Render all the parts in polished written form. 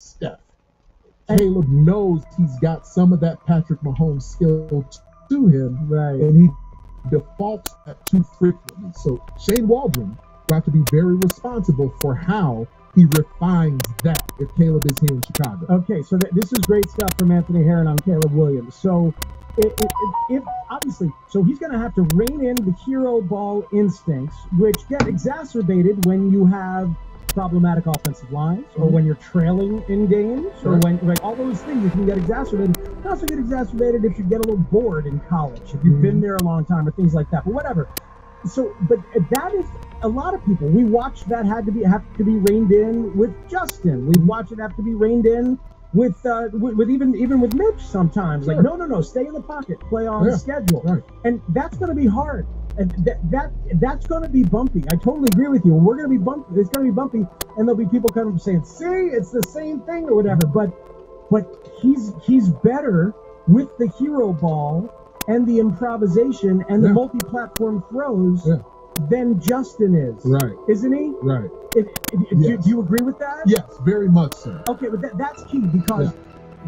Steph. Caleb knows he's got some of that Patrick Mahomes skill to him, Right. and he defaults that too frequently. So Shane Waldron will have to be very responsible for how he refines that if Caleb is here in Chicago. Okay, so this is great stuff from Anthony Herron on Caleb Williams. So if obviously, so he's going to have to rein in the hero ball instincts, which get exacerbated when you have problematic offensive lines, or when you're trailing in games, or when all those things can get exacerbated. They also get exacerbated if you get a little bored in college, if you've been there a long time, or things like that. But whatever. So, but that is a lot of people. We watched that have to be reined in with Justin. We watch it have to be reined in with even with Mitch sometimes. Like, no, stay in the pocket, play on schedule, and that's going to be hard. And that's going to be bumpy. I totally agree with you. And we're going to be bumpy. It's going to be bumpy, and there'll be people coming up saying, "See, it's the same thing" or whatever. But he's better with the hero ball and the improvisation and the multi-platform throws than Justin is. Right. Isn't he? Right. Do you agree with that? Yes, very much so. Okay, but that's key, because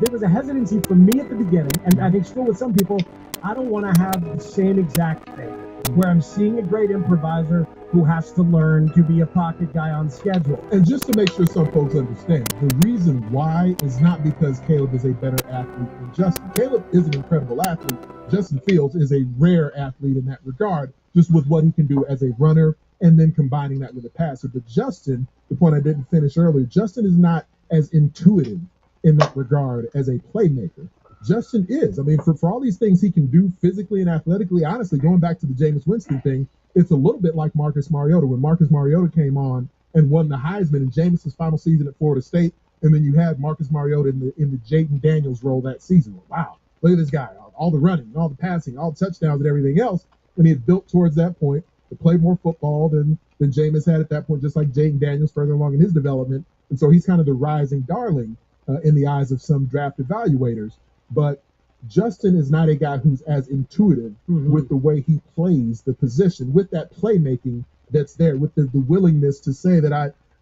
there was a hesitancy from me at the beginning, and I think still with some people, I don't want to have the same exact thing, where I'm seeing a great improviser who has to learn to be a pocket guy on schedule. And just to make sure some folks understand, the reason why is not because Caleb is a better athlete than Justin. Caleb is an incredible athlete. Justin Fields is a rare athlete in that regard, just with what he can do as a runner and then combining that with a passer. But Justin, the point I didn't finish earlier, Justin is not as intuitive in that regard as a playmaker. Justin is. I mean, for all these things he can do physically and athletically, honestly, going back to the Jameis Winston thing, it's a little bit like Marcus Mariota. When Marcus Mariota came on and won the Heisman in Jameis's final season at Florida State, and then you had Marcus Mariota in the Jaden Daniels role that season. Wow, look at this guy. All the running, all the passing, all the touchdowns and everything else. And he had built towards that point to play more football than Jameis had at that point, just like Jaden Daniels further along in his development. And so he's kind of the rising darling in the eyes of some draft evaluators. But Justin is not a guy who's as intuitive with the way he plays the position, with that playmaking that's there, with the willingness to say that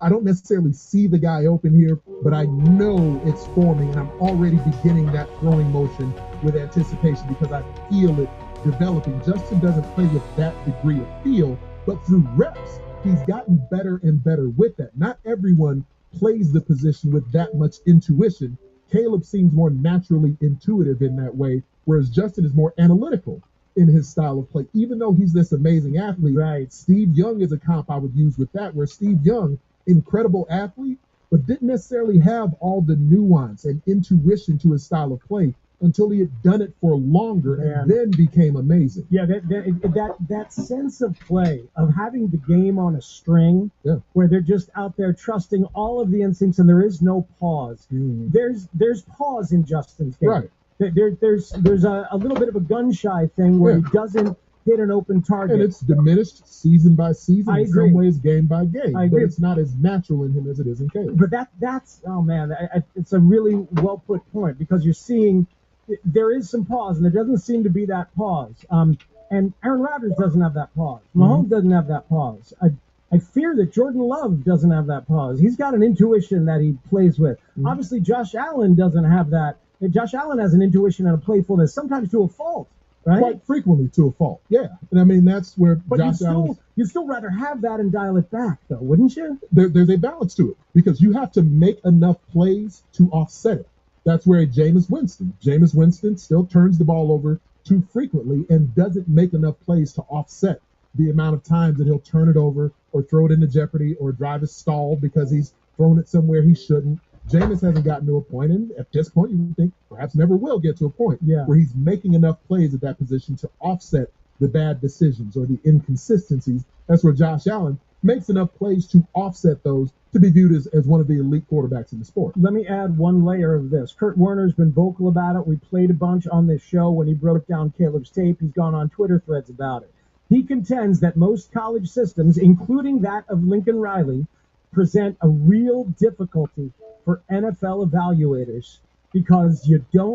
I don't necessarily see the guy open here, but I know it's forming, and I'm already beginning that throwing motion with anticipation because I feel it developing. Justin doesn't play with that degree of feel, but through reps, he's gotten better and better with that. Not everyone plays the position with that much intuition. Caleb seems more naturally intuitive in that way, whereas Justin is more analytical in his style of play, even though he's this amazing athlete. Right. Steve Young is a comp I would use with that, where Steve Young, incredible athlete, but didn't necessarily have all the nuance and intuition to his style of play until he had done it for longer and then became amazing. Yeah, that sense of play, of having the game on a string, where they're just out there trusting all of the instincts and there is no pause. There's pause in Justin's game. Right. There's a little bit of a gun-shy thing where he doesn't hit an open target. And it's diminished season by season, I in agree. some ways game by game. I agree. But it's not as natural in him as it is in Caleb. But that's oh man, it's a really well put point, because you're seeing there is some pause, and there doesn't seem to be that pause. And Aaron Rodgers doesn't have that pause. Mahomes doesn't have that pause. I fear that Jordan Love doesn't have that pause. He's got an intuition that he plays with. Obviously, Josh Allen doesn't have that. Josh Allen has an intuition and a playfulness, sometimes to a fault, right? Quite frequently to a fault. Yeah. And I mean, that's where But Josh Allen. you'd still rather have that and dial it back, though, wouldn't you? There's a balance to it, because you have to make enough plays to offset it. That's where Jameis Winston still turns the ball over too frequently and doesn't make enough plays to offset the amount of times that he'll turn it over or throw it into jeopardy or drive a stall because he's thrown it somewhere he shouldn't. Jameis hasn't gotten to a point, and at this point, you would think perhaps never will get to a point where he's making enough plays at that position to offset the bad decisions or the inconsistencies. That's where Josh Allen makes enough plays to offset those to be viewed as one of the elite quarterbacks in the sport. Let me add one layer of this. Kurt Warner's been vocal about it. We played a bunch on this show when he broke down Caleb's tape. He's gone on Twitter threads about it. He contends that most college systems, including that of Lincoln Riley, present a real difficulty for NFL evaluators because you don't